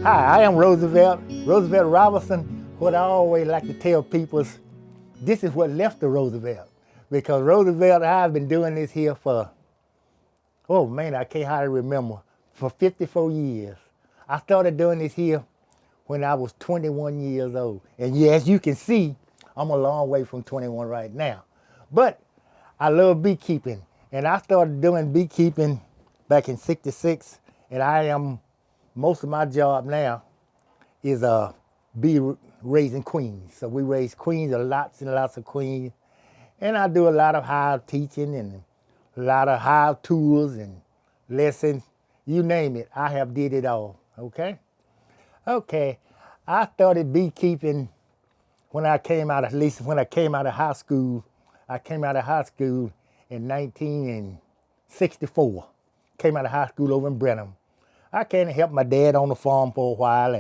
Hi, I am Roosevelt Robinson. What I always like to tell people is this is what left the Roosevelt. Because Roosevelt, I've been doing this here for, oh man, I can't hardly remember, for 54 years. I started doing this here when I was 21 years old. And yeah, as you can see, I'm a long way from 21 right now. But I love beekeeping. And I started doing beekeeping back in '66. And I am, most of my job now is bee raising queens. So we raise queens, lots and lots of queens. And I do a lot of hive teaching and a lot of hive tours and lessons. You name it, I have did it all, okay? Okay, I started beekeeping when I came out, at least when I came out of high school. I came out of high school in 1964. Came out of high school over in Brenham. I came to help my dad on the farm for a while,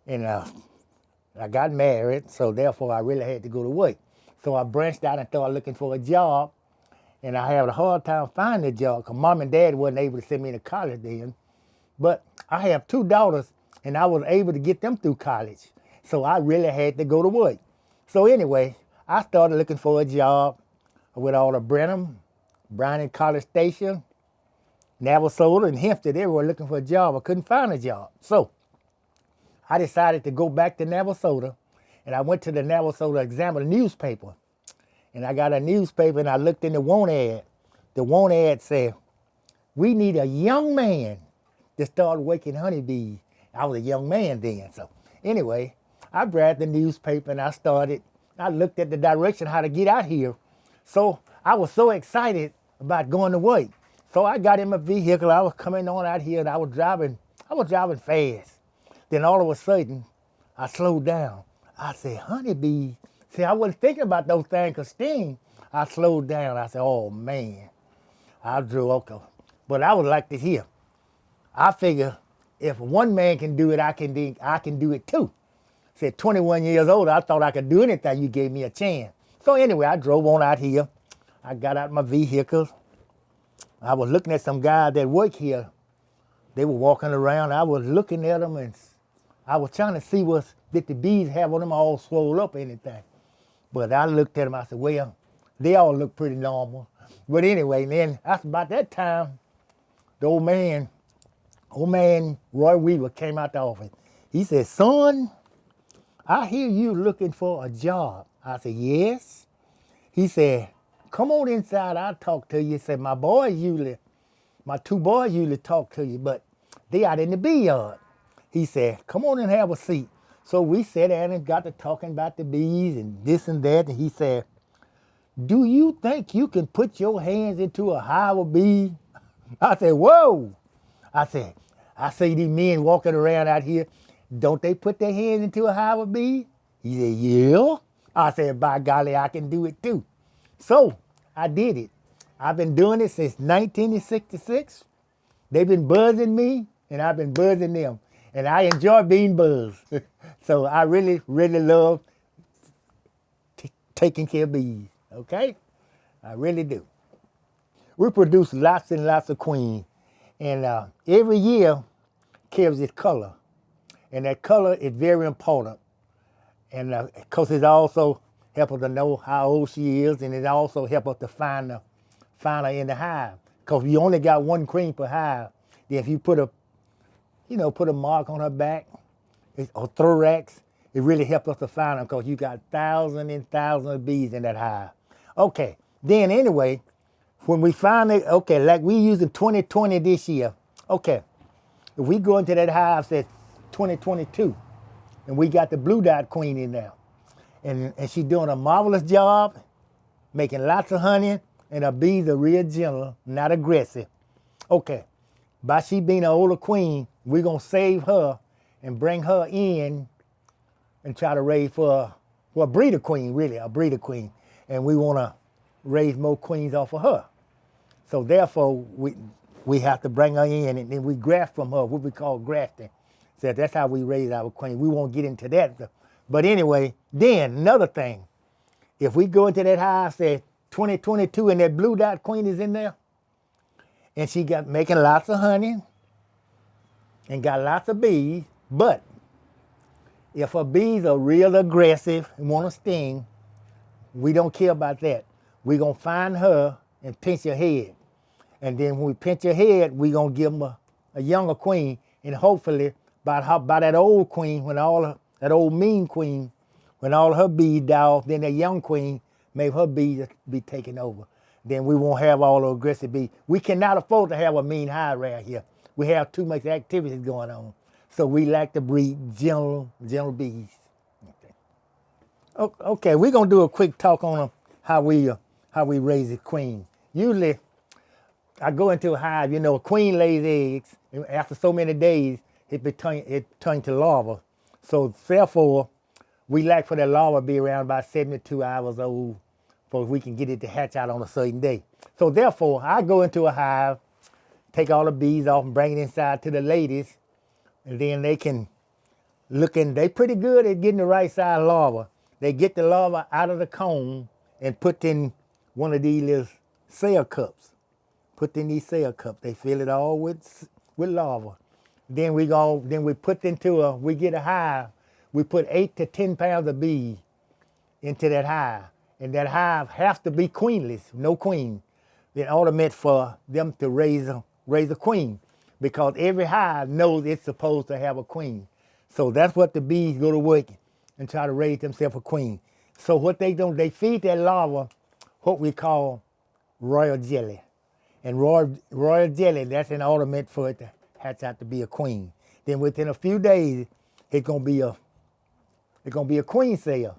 and I got married, so therefore I really had to go to work. So I branched out and started looking for a job, and I had a hard time finding a job because mom and dad wasn't able to send me to college then. But I have two daughters, and I was able to get them through college, so I really had to go to work. So anyway, I started looking for a job with all the Brenham, Bryan College Station, Navasota, and Hempstead. They were looking for a job. I couldn't find a job. So I decided to go back to Navasota, and I went to the Navasota Examiner newspaper. And I got a newspaper, and I looked in the want ad. The want ad said, "We need a young man to start waking honeybees." I was a young man then. So anyway, I grabbed the newspaper, and I looked at the direction how to get out here. So I was so excited about going to work. So I got in my vehicle. I was coming on out here, and I was driving fast. Then all of a sudden, I slowed down. I said, honeybees. See, I wasn't thinking about those things could sting. I slowed down. I said, oh man. I drove, okay. But I was like this here. I figure if one man can do it, I can do it too. Said 21 years old, I thought I could do anything. You gave me a chance. So anyway, I drove on out here. I got out my vehicle. I was looking at some guys that work here. They were walking around. I was looking at them, and I was trying to see what did the bees have on them all swole up or anything. But I looked at them. I said, well, they all look pretty normal. But anyway, then after about that time, the old man Roy Weaver came out the office. He said, son, I hear you looking for a job. I said, yes. He said, come on inside, I'll talk to you. He said, my two boys usually talk to you, but they out in the bee yard. He said, come on and have a seat. So we sat down and got to talking about the bees and this and that. And he said, do you think you can put your hands into a hive of bees? I said, whoa. I see these men walking around out here. Don't they put their hands into a hive of bees? He said, yeah. I said, by golly, I can do it too. So I did it. I've been doing it since 1966. They've been buzzing me, and I've been buzzing them. And I enjoy being buzzed. So I really, really love taking care of bees, okay? I really do. We produce lots and lots of queens. And every year carries its color. And that color is very important. And because it also helps us to know how old she is, and it also helps us to find her in the hive. Because you only got one queen per hive. Then if you put a mark on her back or thorax, it really helps us to find her because you got thousands and thousands of bees in that hive. Okay, then anyway, when we find it, okay, like we using 2020 this year. Okay, if we go into that hive, says 2022, and we got the blue dot queen in there. And she's doing a marvelous job, making lots of honey, and her bees are real gentle, not aggressive. Okay, by she being an older queen, we're going to save her and bring her in and try to raise for a breeder queen, really, a breeder queen. And we want to raise more queens off of her. So therefore, we have to bring her in, and then we graft from her, what we call grafting. So that's how we raise our queen. We won't get into that. But anyway, then another thing, if we go into that hive, say 2022, and that blue dot queen is in there, and she got making lots of honey, and got lots of bees, but if her bees are real aggressive and want to sting, we don't care about that. We're going to find her and pinch her head. And then when we pinch her head, we're going to give them a younger queen. And hopefully, by that old queen, that old mean queen, when all her bees die off, then that young queen, maybe her bees be taken over. Then we won't have all the aggressive bees. We cannot afford to have a mean hive around here. We have too much activities going on. So we like to breed gentle bees. Okay, we're gonna do a quick talk on how we raise a queen. Usually, I go into a hive. You know, a queen lays eggs, and after so many days, it turns to larva. So therefore, we like for the larva to be around about 72 hours old, so we can get it to hatch out on a certain day. So therefore, I go into a hive, take all the bees off, and bring it inside to the ladies, and then they can look in. They pretty good at getting the right size larva. They get the larva out of the comb and put in one of these little cell cups. Put in these cell cups. They fill it all with larva. Then we get a hive. We put 8 to 10 pounds of bees into that hive. And that hive has to be queenless, no queen. In order meant for them to raise a queen, because every hive knows it's supposed to have a queen. So that's what the bees go to work and try to raise themselves a queen. So what they do, they feed that larva what we call royal jelly. And royal jelly, that's an ornament for it to hatch out to be a queen. Then within a few days, it's gonna be a queen cell.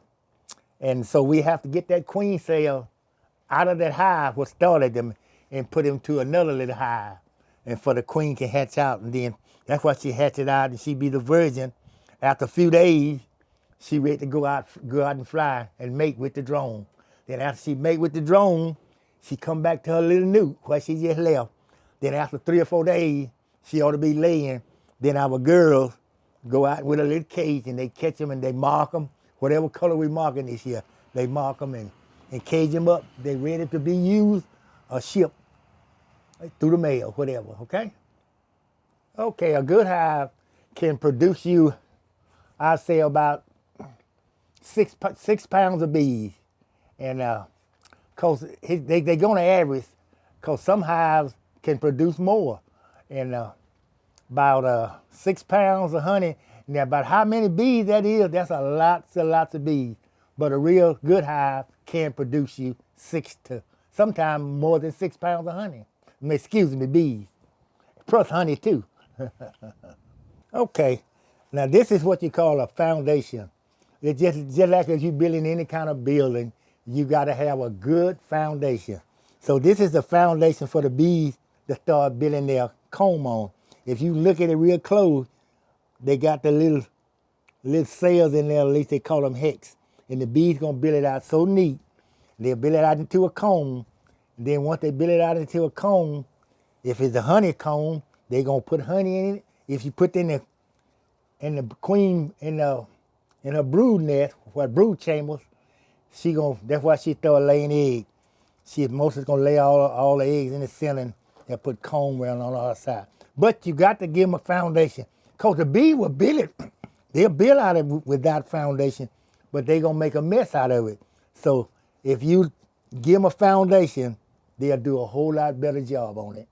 And so we have to get that queen cell out of that hive, what started them, and put them to another little hive. And for the queen can hatch out, and then that's why she hatches out, and she be the virgin. After a few days, she ready to go out and fly and mate with the drone. Then after she mate with the drone, she come back to her little newt where she just left. Then after 3 or 4 days, she ought to be laying. Then our girls go out with a little cage and they catch them and they mark them, whatever color we marking this year. They mark them and cage them up. They ready to be used or shipped through the mail, whatever, okay? Okay, a good hive can produce you, I'd say about 6 pounds of bees. And cause they're gonna average, cause some hives can produce more. And about 6 pounds of honey. Now about how many bees that is, that's lots of bees. But a real good hive can produce you 6 to sometimes more than 6 pounds of honey. Excuse me, bees. Plus honey too. Okay, now this is what you call a foundation. It's just like as you building any kind of building, you gotta have a good foundation. So this is the foundation for the bees to start building their comb on. If you look at it real close, they got the little cells in there, at least they call them hex. And the bees gonna build it out so neat. They'll build it out into a comb. And then once they build it out into a comb, if it's a honeycomb, they gonna put honey in it. If you put in the queen in her brood nest, what brood chambers, that's why she start laying eggs. She mostly gonna lay all the eggs in the center and put comb around on the other side. But you got to give them a foundation, cause the bee will build it. They'll build out of it without foundation, but they gonna make a mess out of it. So if you give them a foundation, they'll do a whole lot better job on it.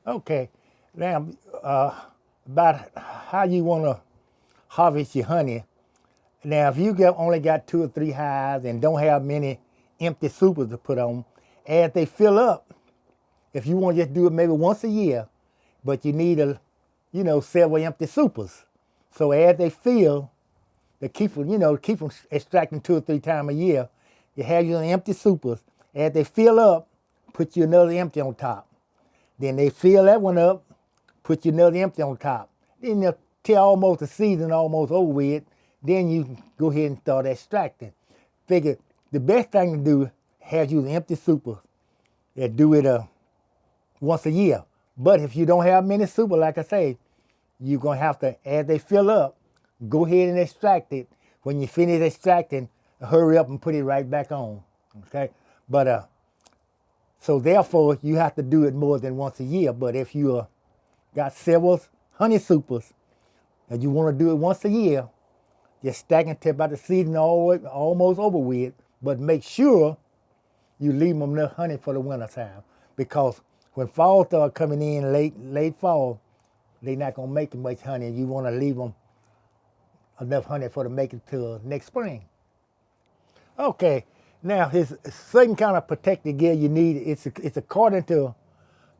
Okay, now about how you wanna harvest your honey. Now, if you only got 2 or 3 hives and don't have many empty supers to put on, as they fill up, if you want to just do it maybe once a year, but you need several empty supers. So as they fill, they keep them extracting 2 or 3 times a year. You have your empty supers. As they fill up, put you another empty on top. Then they fill that one up, put you another empty on top. Then till almost the season almost over with, then you can go ahead and start extracting. Figure the best thing to do, have you an empty super that do it once a year. But if you don't have many super, like I say, you're gonna have to, as they fill up, go ahead and extract it. When you finish extracting, hurry up and put it right back on, okay? But so therefore, you have to do it more than once a year. But if you got several honey supers, and you want to do it once a year, just stack until about the season almost over with, but make sure you leave them enough honey for the winter time. Because when fall starts coming in late fall, they're not going to make much honey. You want to leave them enough honey for to make it till next spring. Okay, now his certain kind of protective gear you need. It's according to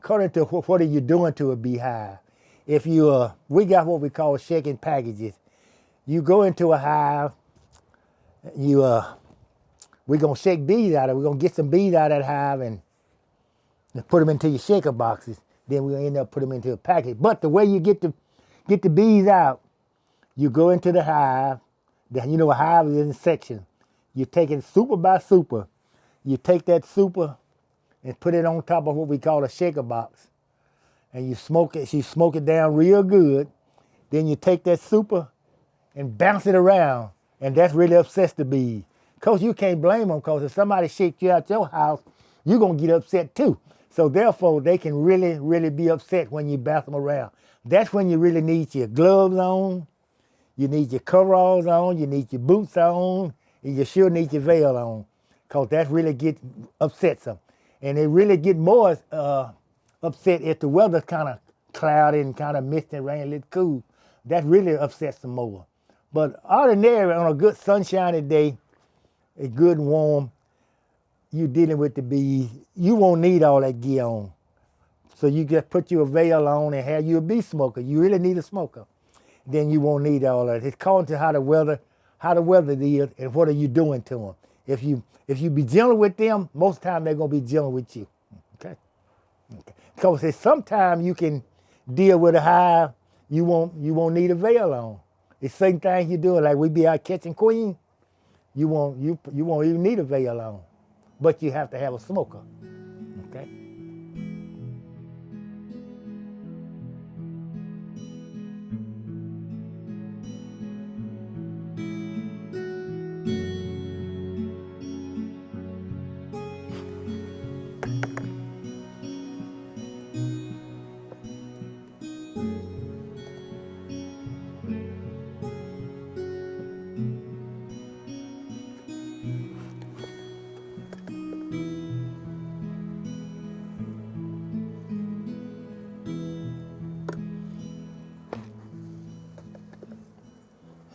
what are you doing to a beehive. If you we got what we call shaking packages. You go into a hive, we're gonna shake bees out of it. We're gonna get some bees out of that hive and put them into your shaker boxes. Then we'll end up put them into a package. But the way you get the bees out, you go into the hive. You know, a hive is in section. You take it super by super. You take that super and put it on top of what we call a shaker box. And you smoke it. You smoke it down real good. Then you take that super and bounce it around. And that really upsets the bees. Because you can't blame them, because if somebody shakes you out your house, you're going to get upset too. So therefore, they can really, really be upset when you bounce them around. That's when you really need your gloves on, you need your coveralls on, you need your boots on, and you sure need your veil on, because that really upsets them. And they really get more upset if the weather's kind of cloudy and kind of misty and rainy, a little cool. That really upsets them more. But ordinarily, on a good sunshiny day, it's good and warm, you dealing with the bees, you won't need all that gear on. So you just put your veil on and have you a bee smoker. You really need a smoker. Then you won't need all that. It's according to how the weather is and what are you doing to them. If you be gentle with them, most of the time they're gonna be gentle with you. Okay. Because sometimes you can deal with a hive, you won't need a veil on. It's the same thing you do, like we be out catching queen, you won't even need a veil on. But you have to have a smoker. Okay.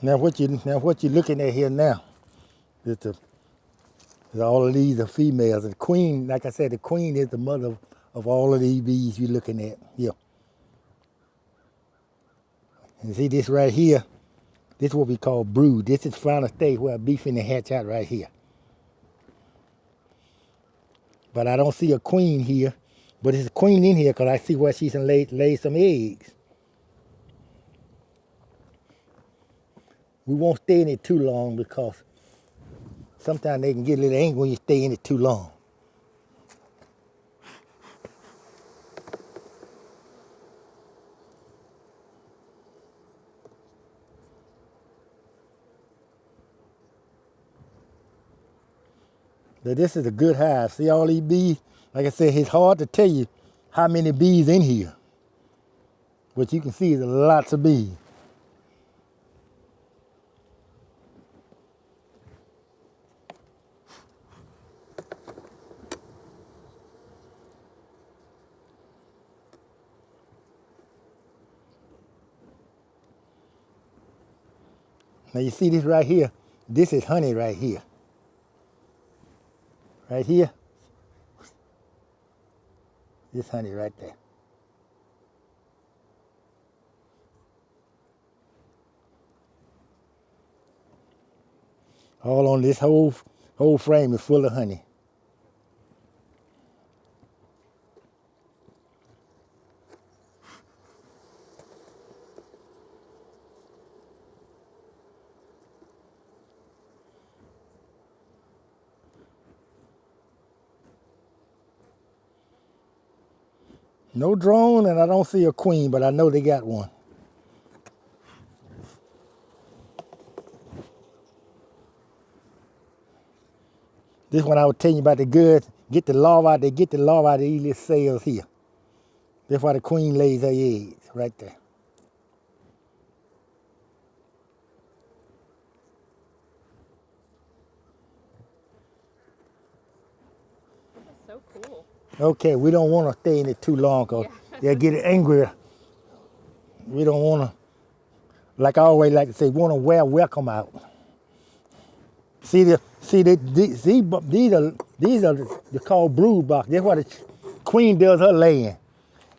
Now what you're looking at here now is all of these are females. And the queen, like I said, the queen is the mother of all of these bees you're looking at here. And see this right here, this is what we call brood. This is final stage where a bee finna hatch out right here. But I don't see a queen here. But it's a queen in here because I see where she's laid some eggs. We won't stay in it too long because sometimes they can get a little angry when you stay in it too long. But this is a good hive. See all these bees? Like I said, it's hard to tell you how many bees in here. What you can see is lots of bees. Now you see this right here? This is honey right here. Right here. This honey right there. All on this whole frame is full of honey. No drone, and I don't see a queen, but I know they got one. This one I was telling you about the good, get the larva out, they get the larva out of these little cells here. That's why the queen lays her eggs, right there. Okay, we don't want to stay in it too long because they'll get angry. We don't want to, like I always like to say, want to wear welcome out. These are they're called brood box. That's why the queen does her laying.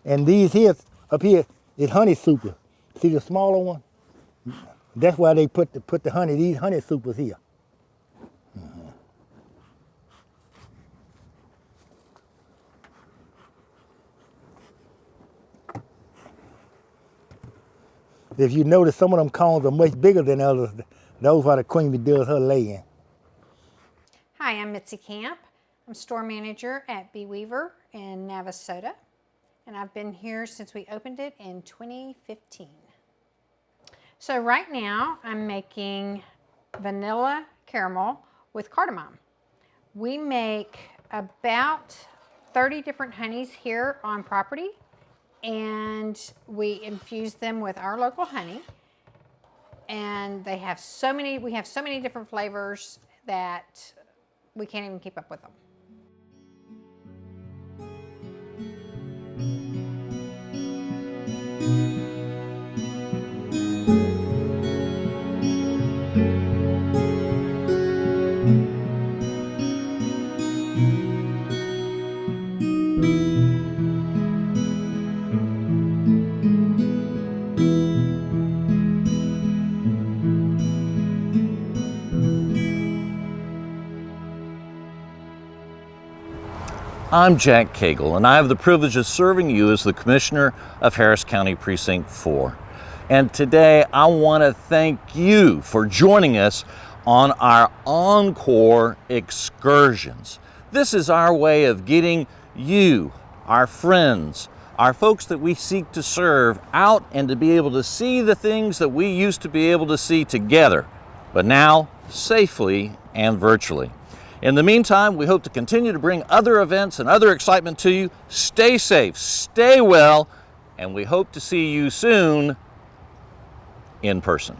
And these here up here is honey super. See the smaller one? That's why they put the honey. These honey supers here. If you notice, some of them combs are much bigger than others. Those are the queen that does her laying. Hi, I'm Mitzi Camp. I'm store manager at Bee Weaver in Navasota, and I've been here since we opened it in 2015. So right now I'm making vanilla caramel with cardamom. We make about 30 different honeys here on property, and we infuse them with our local honey. And they have we have so many different flavors that we can't even keep up with them. I'm Jack Cagle, and I have the privilege of serving you as the Commissioner of Harris County Precinct 4. And today I want to thank you for joining us on our Encore Excursions. This is our way of getting you, our friends, our folks that we seek to serve, out and to be able to see the things that we used to be able to see together, but now safely and virtually. In the meantime, we hope to continue to bring other events and other excitement to you. Stay safe, stay well, and we hope to see you soon in person.